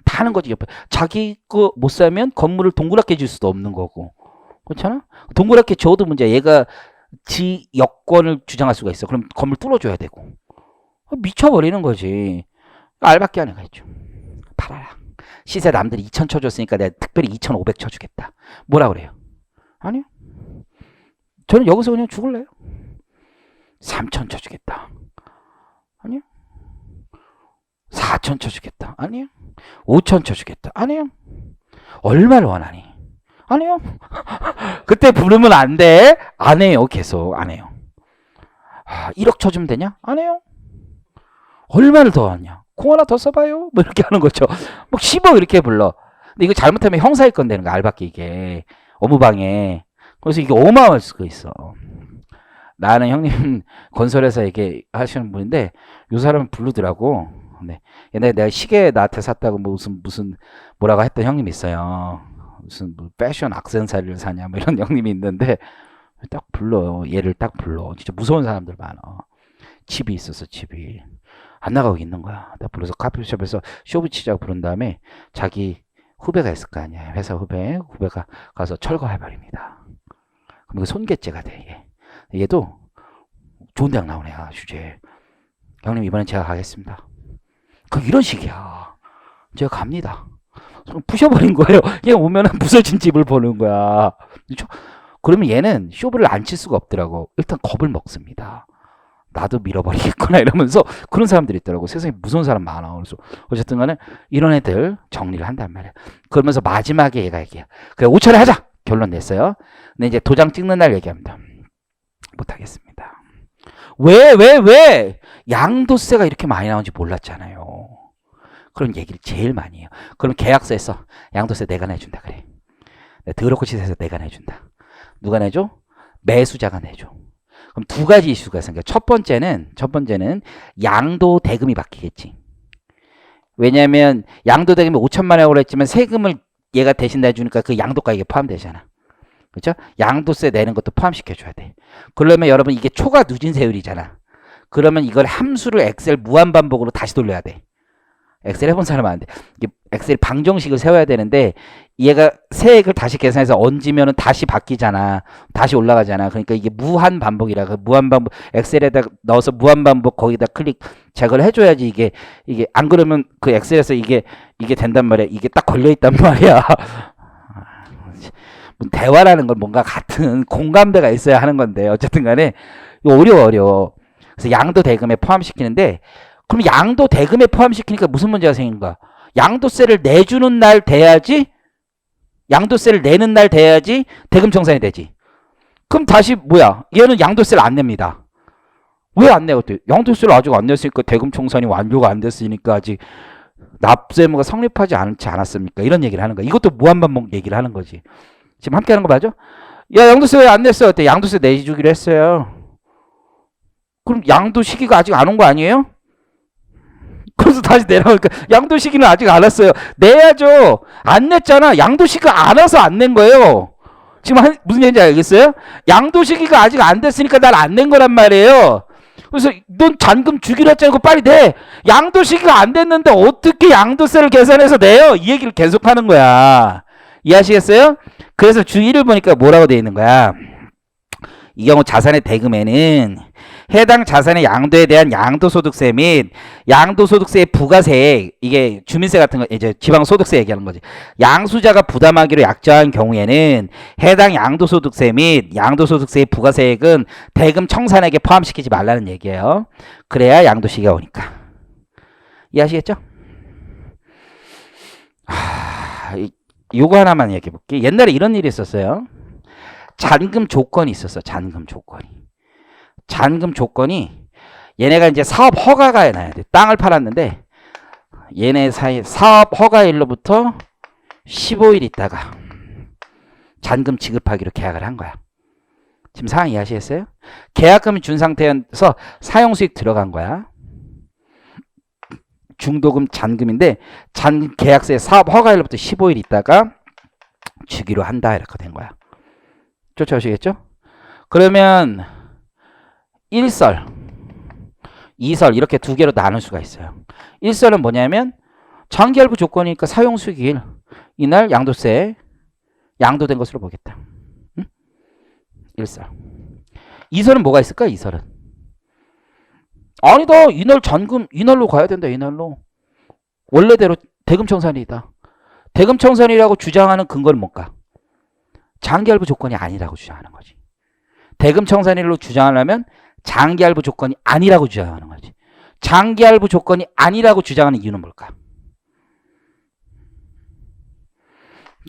다 하는 거지. 옆에. 자기 거 못 사면 건물을 동그랗게 줄 수도 없는 거고. 그렇잖아? 동그랗게 줘도 문제야. 얘가 지 여권을 주장할 수가 있어. 그럼 건물 뚫어줘야 되고. 미쳐버리는 거지. 알박기 하는 거 있죠. 팔아라. 시세 남들이 2,000 쳐줬으니까 내가 특별히 2,500 쳐주겠다. 뭐라 그래요? 아니요. 저는 여기서 그냥 죽을래요. 3,000 쳐주겠다. 아니요. 4,000 쳐주겠다. 아니요. 5,000 쳐주겠다. 아니요. 얼마를 원하니? 아니요. 그때 부르면 안 돼. 안 해요. 계속 안 해요. 1억 쳐주면 되냐? 안 해요. 얼마를 더 하냐? 공 하나 더 써봐요. 뭐 이렇게 하는 거죠. 뭐 10억 이렇게 불러. 근데 이거 잘못하면 형사일 건 되는 거야. 알박기 이게. 업무방해. 그래서 이게 어마어마할 수가 있어. 나는 형님 건설회사 얘기 하시는 분인데 요 사람은 부르더라고. 네. 옛날에 내가 시계 나한테 샀다고 무슨 뭐라고 했던 형님이 있어요. 무슨 뭐 패션 액세서리를 사냐 뭐 이런 형님이 있는데 딱 불러요. 얘를 딱 불러. 진짜 무서운 사람들 많아. 칩이 있어서 칩이 안 나가고 있는 거야. 딱 불러서 카피숍에서 쇼부 치자고 부른 다음에 자기 후배가 있을 거 아니야. 회사 후배가 가서 철거해버립니다. 그럼 이거 손괴죄가 돼. 얘도 좋은 대학 나온 애야. 주제. 형님 이번엔 제가 가겠습니다. 이런 식이야. 제가 갑니다. 부셔버린 거예요. 얘 오면은 부서진 집을 보는 거야. 그렇죠? 그러면 얘는 쇼부를 안 칠 수가 없더라고. 일단 겁을 먹습니다. 나도 밀어버리겠구나 이러면서 그런 사람들이 있더라고. 세상에 무서운 사람 많아. 그래서 어쨌든 간에 이런 애들 정리를 한단 말이야. 그러면서 마지막에 얘가 얘기해. 그래 5천에 하자. 결론 냈어요. 근데 이제 도장 찍는 날 얘기합니다. 못하겠습니다. 왜? 양도세가 이렇게 많이 나오는지 몰랐잖아요. 그런 얘기를 제일 많이 해요. 그럼 계약서에 써. 양도세 내가 내준다 그래. 더럽고 치세서 내가 내준다. 누가 내줘? 매수자가 내줘. 그럼 두 가지 이슈가 생겨요. 첫 번째는 양도 대금이 바뀌겠지. 왜냐하면 양도 대금이 5천만 원이라고 했지만 세금을 얘가 대신 내주니까 그 양도가 이게 포함되잖아. 그렇죠? 양도세 내는 것도 포함시켜줘야 돼. 그러면 여러분 이게 초과 누진세율이잖아. 그러면 이걸 함수를 엑셀 무한반복으로 다시 돌려야 돼. 엑셀 해본 사람 안 돼. 이게 엑셀 방정식을 세워야 되는데 얘가 세액을 다시 계산해서 얹으면 다시 바뀌잖아. 다시 올라가잖아. 그러니까 이게 무한반복이라. 그 무한반복 엑셀에다 넣어서 무한반복 거기다 클릭 제거를 해줘야지 이게 안 그러면 그 엑셀에서 이게 된단 말이야. 이게 딱 걸려있단 말이야. 대화라는 건 뭔가 같은 공감대가 있어야 하는 건데 어쨌든 간에 어려워. 그래서 양도 대금에 포함시키는데 그럼 양도 대금에 포함시키니까 무슨 문제가 생긴 거야? 양도세를 내주는 날 돼야지 양도세를 내는 날 돼야지 대금 청산이 되지. 그럼 다시 뭐야? 얘는 양도세를 안 냅니다. 왜 안 내요? 양도세를 아직 안 냈으니까 대금 청산이 완료가 안 됐으니까 아직 납세 의무가 성립하지 않지 않았습니까? 이런 얘기를 하는 거야. 이것도 무한반복 얘기를 하는 거지. 지금 함께 하는 거 맞아? 야, 양도세 왜 안 냈어? 그때 양도세 내주기로 했어요. 그럼 양도 시기가 아직 안 온 거 아니에요? 그래서 다시 내려오니까 양도 시기는 아직 안 왔어요. 내야죠. 안 냈잖아. 양도 시기가 안 와서 안 낸 거예요. 지금 무슨 얘기인지 알겠어요? 양도 시기가 아직 안 됐으니까 난 안 낸 거란 말이에요. 그래서 넌 잔금 주기로 했잖아. 빨리 내. 양도 시기가 안 됐는데 어떻게 양도세를 계산해서 내요? 이 얘기를 계속 하는 거야. 이해하시겠어요? 그래서 주 1을 보니까 뭐라고 되어 있는 거야? 이 경우 자산의 대금에는 해당 자산의 양도에 대한 양도소득세 및 양도소득세의 부가세액, 이게 주민세 같은 거 이제 지방소득세 얘기하는 거지. 양수자가 부담하기로 약정한 경우에는 해당 양도소득세 및 양도소득세의 부가세액은 대금 청산액에 포함시키지 말라는 얘기예요. 그래야 양도시기가 오니까. 이해하시겠죠? 요거 하나만 얘기해 볼게. 옛날에 이런 일이 있었어요. 잔금 조건이 있었어. 잔금 조건이 얘네가 이제 사업 허가가 나야 돼. 땅을 팔았는데 얘네 사이 사업 허가일로부터 15일 있다가 잔금 지급하기로 계약을 한 거야. 지금 상황 이해하시겠어요? 계약금이 준 상태에서 사용수익 들어간 거야. 중도금 잔금인데 잔금 계약서에 사업 허가일로부터 15일 있다가 주기로 한다 이렇게 된 거야. 쫓아오시겠죠? 그러면 1설, 2설 이렇게 두 개로 나눌 수가 있어요. 1설은 뭐냐면 장기할부 조건이니까 사용수익일 이날 양도세 양도된 것으로 보겠다. 응? 1설. 2설은 뭐가 있을까? 2설은 아니다. 이날 잔금 이날로 가야 된다. 이날로 원래대로 대금 청산이다. 대금 청산이라고 주장하는 근거는 뭘까? 장기할부 조건이 아니라고 주장하는 거지. 대금 청산일로 주장하려면 장기할부 조건이 아니라고 주장하는 거지. 장기할부 조건이 아니라고 주장하는 이유는 뭘까?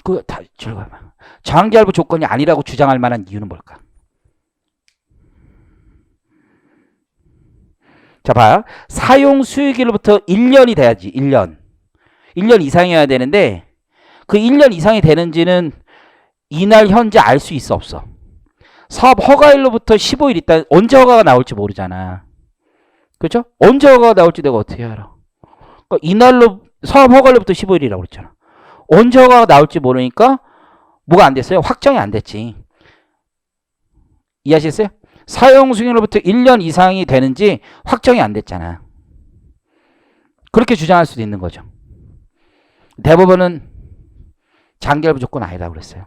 그거 다 읽어봐. 장기할부 조건이 아니라고 주장할 만한 이유는 뭘까? 자, 봐. 사용 수익일로부터 1년이 돼야지. 1년 이상이어야 되는데 그 1년 이상이 되는지는 이날 현재 알 수 있어 없어? 사업 허가일로부터 15일 있다. 언제 허가가 나올지 모르잖아. 그렇죠? 언제 허가가 나올지 내가 어떻게 알아? 그러니까 이날로 사업 허가일로부터 15일이라고 그랬잖아. 언제 허가가 나올지 모르니까 뭐가 안 됐어요? 확정이 안 됐지. 이해하시겠어요? 사용 수익으로부터 1년 이상이 되는지 확정이 안 됐잖아. 그렇게 주장할 수도 있는 거죠. 대법원은 장기할부 조건 아니라고 그랬어요.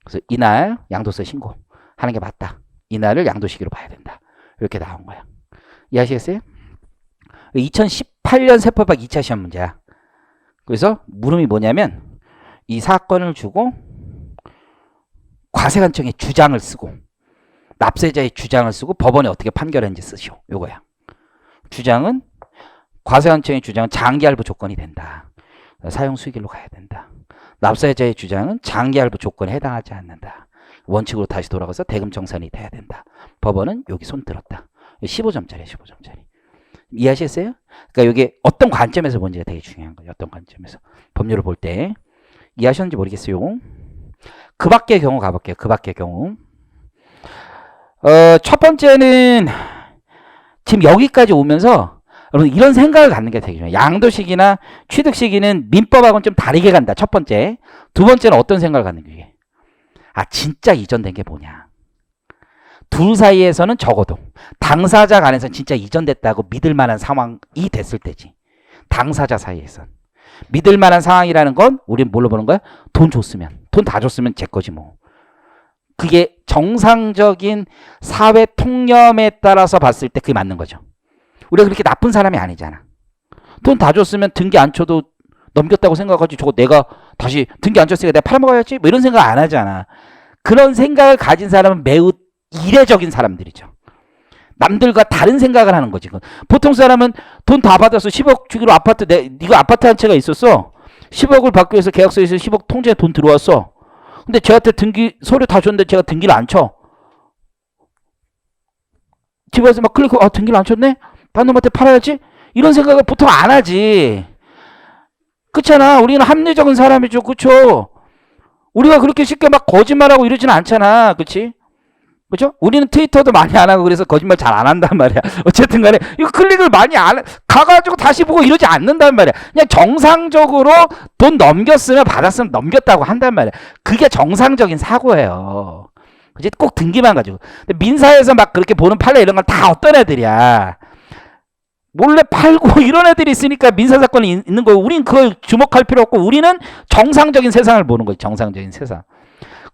그래서 이날 양도세 신고하는 게 맞다. 이날을 양도시기로 봐야 된다. 이렇게 나온 거야. 이해하시겠어요? 2018년 세법학 2차 시험 문제야. 그래서 물음이 뭐냐면 이 사건을 주고 과세관청의 주장을 쓰고 납세자의 주장을 쓰고 법원에 어떻게 판결했는지 쓰시오. 요거야. 주장은 과세관청의 주장은 장기할부 조건이 된다. 사용수익일로 가야 된다. 납세자의 주장은 장기할부 조건에 해당하지 않는다. 원칙으로 다시 돌아가서 대금 청산이 돼야 된다. 법원은 여기 손 들었다. 15점짜리 15점짜리. 이해하시겠어요? 그러니까 이게 어떤 관점에서 본지가 되게 중요한 거예요. 어떤 관점에서. 법률을 볼 때. 이해하셨는지 모르겠어요. 그 밖의 경우 가볼게요. 그 밖의 경우. 첫 번째는 지금 여기까지 오면서 여러분 이런 생각을 갖는 게 되게 중요해요. 양도 시기나 취득 시기는 민법하고는 좀 다르게 간다. 첫 번째. 두 번째는 어떤 생각을 갖는 게? 아, 진짜 이전된 게 뭐냐. 둘 사이에서는 적어도 당사자 간에서는 진짜 이전됐다고 믿을 만한 상황이 됐을 때지. 당사자 사이에선. 믿을 만한 상황이라는 건 우리는 뭘로 보는 거야? 돈 줬으면. 돈 다 줬으면 제 거지 뭐. 그게 정상적인 사회 통념에 따라서 봤을 때 그게 맞는 거죠. 우리가 그렇게 나쁜 사람이 아니잖아. 돈 다 줬으면 등기 안 쳐도 넘겼다고 생각하지. 저거 내가 다시 등기 안 쳤으니까 내가 팔아먹어야지? 뭐 이런 생각 안 하잖아. 그런 생각을 가진 사람은 매우 이례적인 사람들이죠. 남들과 다른 생각을 하는 거지. 보통 사람은 돈 다 받았어. 10억 주기로 아파트, 네가 아파트 한 채가 있었어. 10억을 받기 위해서 계약서에서 10억 통장에 돈 들어왔어. 근데 저한테 등기 서류 다 줬는데 제가 등기를 안 쳐. 집에서 막 클릭하고 등기를 안 쳤네? 딴 놈한테 팔아야지? 이런 생각을 보통 안 하지. 그렇잖아. 우리는 합리적인 사람이죠. 그렇죠? 우리가 그렇게 쉽게 막 거짓말하고 이러지는 않잖아. 그렇지? 그죠? 우리는 트위터도 많이 안 하고 그래서 거짓말 잘 안 한단 말이야. 어쨌든 간에 이거 클릭을 많이 안 가가지고 다시 보고 이러지 않는단 말이야. 그냥 정상적으로 돈 넘겼으면 받았으면 넘겼다고 한단 말이야. 그게 정상적인 사고예요. 그치? 꼭 등기만 가지고. 근데 민사에서 막 그렇게 보는 판례 이런 건 다 어떤 애들이야. 몰래 팔고 이런 애들이 있으니까 민사사건이 있는 거예요. 우린 그걸 주목할 필요 없고 우리는 정상적인 세상을 보는 거지. 정상적인 세상.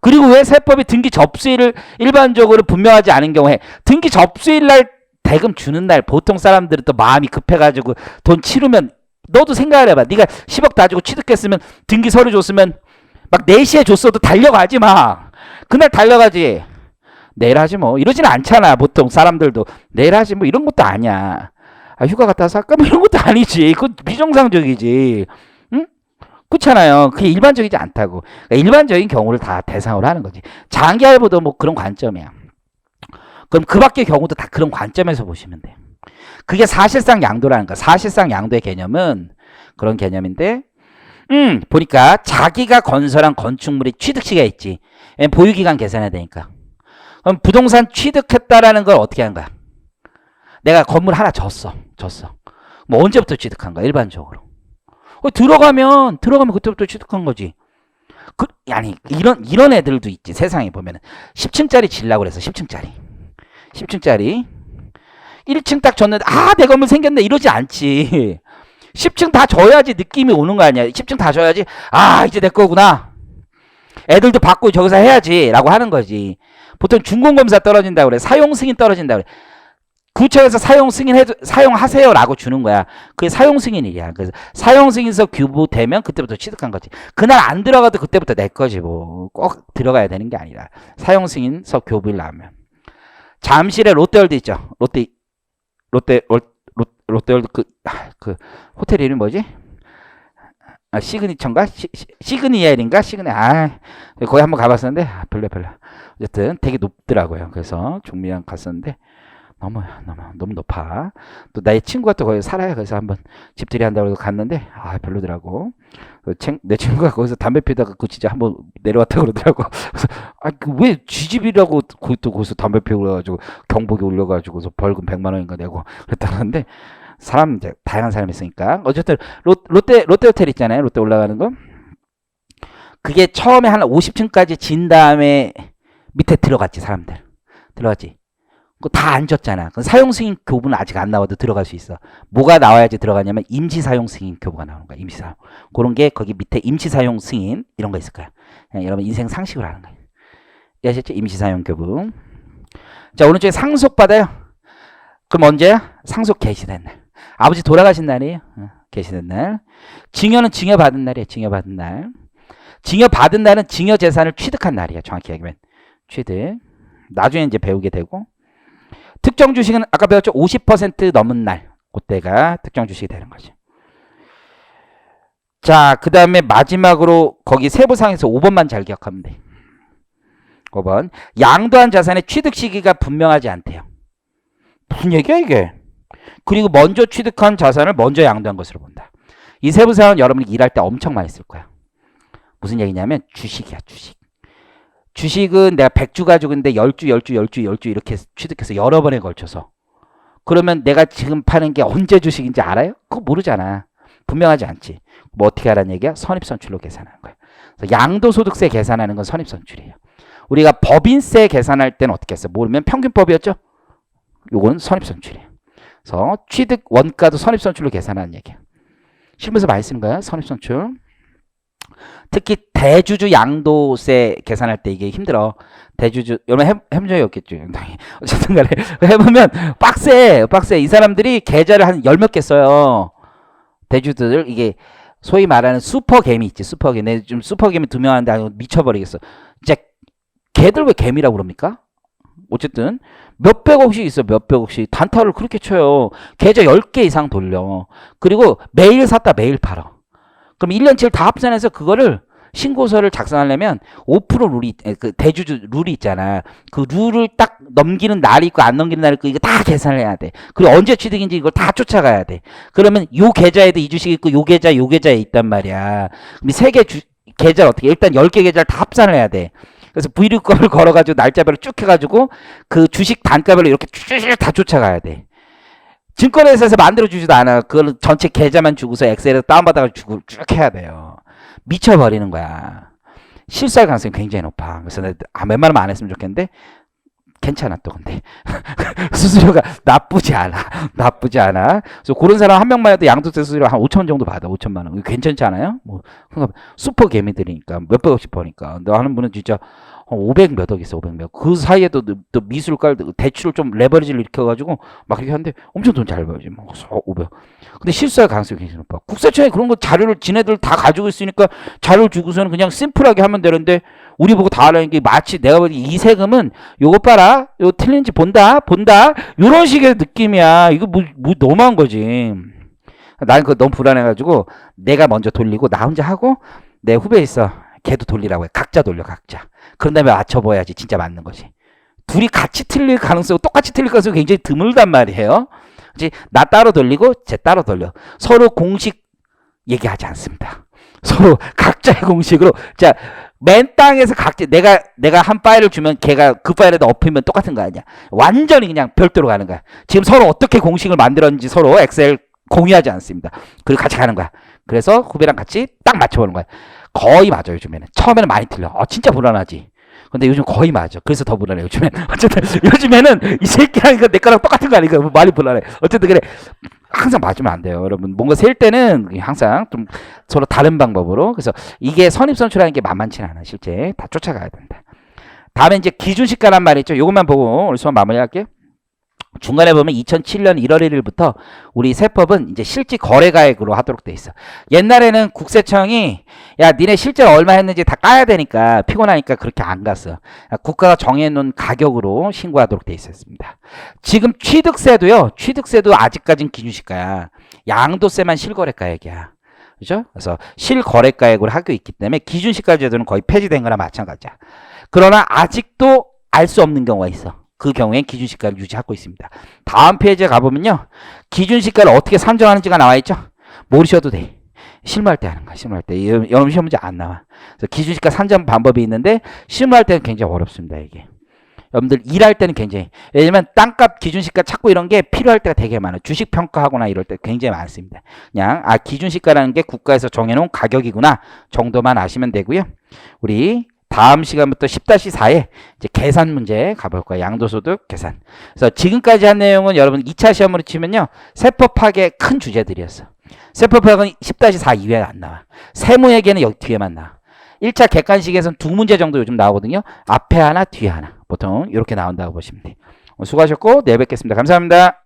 그리고 왜 세법이 등기 접수일을 일반적으로 분명하지 않은 경우에 등기 접수일 날 대금 주는 날 보통 사람들은 또 마음이 급해가지고 돈 치르면 너도 생각을 해봐. 네가 10억 다 주고 취득했으면 등기 서류 줬으면 막 4시에 줬어도 달려가지 마. 그날 달려가지. 내일 하지 뭐. 이러지는 않잖아. 보통 사람들도 내일 하지 뭐 이런 것도 아니야. 아, 휴가 갔다 와서 할까? 뭐 이런 것도 아니지. 그건 비정상적이지. 응? 그렇잖아요. 그게 일반적이지 않다고. 그러니까 일반적인 경우를 다 대상으로 하는 거지. 장기할부도 뭐 그런 관점이야. 그럼 그 밖의 경우도 다 그런 관점에서 보시면 돼. 그게 사실상 양도라는 거야. 사실상 양도의 개념은 그런 개념인데, 보니까 자기가 건설한 건축물이 취득시가 있지. 보유기간 계산해야 되니까. 그럼 부동산 취득했다라는 걸 어떻게 하는 거야? 내가 건물 하나 줬어. 뭐 언제부터 취득한 거야? 일반적으로. 들어가면 그때부터 취득한 거지. 아니 이런 애들도 있지. 세상에 보면은 10층짜리 질라고 그래서 10층짜리 1층 딱 줬는데 내 건물 생겼네 이러지 않지. 10층 다 줘야지 느낌이 오는 거 아니야. 10층 다 줘야지 이제 내 거구나. 애들도 받고 저기서 해야지 라고 하는 거지. 보통 준공검사 떨어진다고 그래. 사용 승인 떨어진다고 그래. 구청에서 사용 승인해도 사용하세요라고 주는 거야. 그게 사용 승인이야. 그래서 사용 승인서 교부되면 그때부터 취득한 거지. 그날 안 들어가도 그때부터 내 거지 뭐. 꼭 들어가야 되는 게 아니라 사용 승인서 교부일 나오면. 잠실에 롯데월드 있죠. 롯데월드 그 호텔 이름이 뭐지? 시그니처인가? 시그니엘인가? 거기 한번 가봤었는데 별로. 어쨌든 되게 높더라고요. 그래서 종미랑 갔었는데. 너무 높아. 또 나의 친구가 또 거기 살아요. 그래서 한번 집들이 한다고 해서 갔는데 별로더라고. 내 친구가 거기서 담배 피다가 진짜 한번 내려왔다 그러더라고. 그래서 왜 지집이라고 거기서 담배 피우고 그래가지고 경복이 올려가지고서 벌금 100만 원인가 내고 그랬다는데 사람 이제 다양한 사람이 있으니까 어쨌든 롯데 호텔 있잖아요. 롯데 올라가는 거. 그게 처음에 한 50층까지 진 다음에 밑에 들어갔지 사람들. 들어갔지. 다 안 줬잖아. 사용 승인 교부는 아직 안 나와도 들어갈 수 있어. 뭐가 나와야지 들어가냐면 임시 사용 승인 교부가 나오는 거야. 임시 사용. 그런 게 거기 밑에 임시 사용 승인 이런 거 있을 거야. 여러분 인생 상식으로 하는 거예요. 이해하셨죠? 임시 사용 교부. 자, 오른쪽에 상속 받아요. 그럼 언제야? 상속 개시된 날. 아버지 돌아가신 날이에요. 개시된 날. 증여는 증여 받은 날이에요. 증여 받은 날. 증여 받은 날은 증여 재산을 취득한 날이야. 정확히 얘기하면 취득. 나중에 이제 배우게 되고. 특정 주식은 아까 배웠죠? 50% 넘은 날. 그때가 특정 주식이 되는 거죠. 자, 그 다음에 마지막으로 거기 세부상에서 5번만 잘 기억하면 돼. 5번. 양도한 자산의 취득 시기가 분명하지 않대요. 무슨 얘기야 이게? 그리고 먼저 취득한 자산을 먼저 양도한 것으로 본다. 이 세부사항은 여러분이 일할 때 엄청 많이 쓸 거야. 무슨 얘기냐면 주식이야. 주식. 주식은 내가 100주 가지고 있는데 10주, 10주, 10주, 10주 이렇게 취득해서 여러 번에 걸쳐서. 그러면 내가 지금 파는 게 언제 주식인지 알아요? 그거 모르잖아. 분명하지 않지. 뭐 어떻게 하라는 얘기야? 선입선출로 계산하는 거야. 그래서 양도소득세 계산하는 건 선입선출이에요. 우리가 법인세 계산할 때는 어떻게 했어? 모르면 평균법이었죠? 요거는 선입선출이에요. 그래서 취득 원가도 선입선출로 계산하는 얘기야. 실무에서 많이 쓰는 거야, 선입선출. 특히 대주주 양도세 계산할 때 이게 힘들어. 대주주, 여러분 해본 적이 없겠죠. 어쨌든 간에 해보면 빡세. 이 사람들이 계좌를 한 열 몇 개 써요. 대주들, 이게 소위 말하는 슈퍼개미 있지, 슈퍼개미. 내 좀 슈퍼개미 두 명 하는데 미쳐버리겠어. 진짜 걔들 왜 개미라고 그럽니까? 어쨌든 몇백억씩 있어. 몇백억씩 단타를 그렇게 쳐요. 계좌 10개 이상 돌려. 그리고 매일 샀다 매일 팔아. 그럼 1년치를 다 합산해서 그거를 신고서를 작성하려면 5% 룰이, 그 대주주 룰이 있잖아. 그 룰을 딱 넘기는 날이 있고 안 넘기는 날이 있고 이거 다 계산을 해야 돼. 그리고 언제 취득인지 이걸 다 쫓아가야 돼. 그러면 요 계좌에도 이 주식이 있고 요 계좌에 있단 말이야. 그럼 세 개 계좌를 어떻게, 일단 10개 계좌를 다 합산을 해야 돼. 그래서 V6값을 걸어가지고 날짜별로 쭉 해가지고 그 주식 단가별로 이렇게 쭉 다 쫓아가야 돼. 증권회사에서 만들어주지도 않아. 그걸 전체 계좌만 주고서 엑셀에서 다운받아가지고 쭉 해야 돼요. 미쳐버리는 거야. 실수할 가능성이 굉장히 높아. 그래서 내가 웬만하면 안 했으면 좋겠는데 괜찮아 또 근데 수수료가 나쁘지 않아. 그래서 그런 사람 한 명만 해도 양도세 수수료 한 5천 원 정도 받아. 5천만 원. 괜찮지 않아요? 뭐 슈퍼 개미들이니까 몇백억씩 버니까. 너 하는 분은 진짜 500 몇 억 있어. 500 몇. 그 사이에도 또 미술가 대출을 좀 레버리지를 일으켜가지고 막 이렇게 하는데 엄청 돈 잘 벌지. 뭐 500. 근데 실수할 가능성이 굉장히 높아. 국세청에 그런 거 자료를 지네들 다 가지고 있으니까 자료를 주고서는 그냥 심플하게 하면 되는데 우리 보고 다 하라는 게 마치 내가 보기 이 세금은 요거 봐라. 요거 틀린지 본다. 요런 식의 느낌이야. 이거 뭐 너무한 거지. 나는 그거 너무 불안해가지고 내가 먼저 돌리고 나 혼자 하고 내 후배 있어. 걔도 돌리라고 해. 각자 돌려, 각자. 그런 다음에 맞춰봐야지 진짜 맞는 거지. 둘이 같이 틀릴 가능성, 똑같이 틀릴 가능성이 굉장히 드물단 말이에요. 그치? 나 따로 돌리고 쟤 따로 돌려. 서로 공식 얘기하지 않습니다. 서로 각자의 공식으로. 자, 맨 땅에서 각자, 내가 한 파일을 주면 걔가 그 파일에다 엎으면 똑같은 거 아니야. 완전히 그냥 별도로 가는 거야. 지금 서로 어떻게 공식을 만들었는지 서로 엑셀 공유하지 않습니다. 그리고 같이 가는 거야. 그래서 후배랑 같이 딱 맞춰보는 거야. 거의 맞아, 요즘에는. 처음에는 많이 틀려. 진짜 불안하지. 근데 요즘 거의 맞아. 그래서 더 불안해, 요즘엔. 어쨌든, 요즘에는 이 새끼랑 내 거랑 똑같은 거 아니까 많이 불안해. 어쨌든, 그래. 항상 맞으면 안 돼요, 여러분. 뭔가 셀 때는 항상 좀 서로 다른 방법으로. 그래서 이게 선입선출하는 게 만만치는 않아, 실제. 다 쫓아가야 된다. 다음에 이제 기준시가란 말이 있죠. 요것만 보고 오늘 수업 마무리할게요. 중간에 보면 2007년 1월 1일부터 우리 세법은 이제 실질 거래가액으로 하도록 돼 있어. 옛날에는 국세청이 야 니네 실제로 얼마 했는지 다 까야 되니까 피곤하니까 그렇게 안 갔어. 국가가 정해놓은 가격으로 신고하도록 돼 있었습니다. 지금 취득세도 아직까진 기준시가야. 양도세만 실거래가액이야. 그죠? 그래서 실거래가액으로 하고 있기 때문에 기준시가 제도는 거의 폐지된 거나 마찬가지야. 그러나 아직도 알 수 없는 경우가 있어. 그 경우엔 기준시가를 유지하고 있습니다. 다음 페이지에 가보면요. 기준시가를 어떻게 산정하는지가 나와있죠. 모르셔도 돼. 실무할 때 하는 거야. 실무할 때. 여러분 시험 문제 안 나와. 그래서 기준시가 산정 방법이 있는데 실무할 때는 굉장히 어렵습니다. 이게. 여러분들 일할 때는 굉장히. 왜냐면 땅값 기준시가 찾고 이런 게 필요할 때가 되게 많아요. 주식평가하거나 이럴 때 굉장히 많습니다. 그냥 기준시가라는 게 국가에서 정해놓은 가격이구나 정도만 아시면 되고요. 우리 다음 시간부터 10-4에 이제 계산 문제 가볼 거예요. 양도소득 계산. 그래서 지금까지 한 내용은 여러분 2차 시험으로 치면요. 세법학의 큰 주제들이었어. 세법학은 10-4 이외에 안 나와. 세무회계는 여기 뒤에만 나와. 1차 객관식에서는 두 문제 정도 요즘 나오거든요. 앞에 하나, 뒤에 하나. 보통 이렇게 나온다고 보시면 돼요. 수고하셨고 내일 뵙겠습니다. 감사합니다.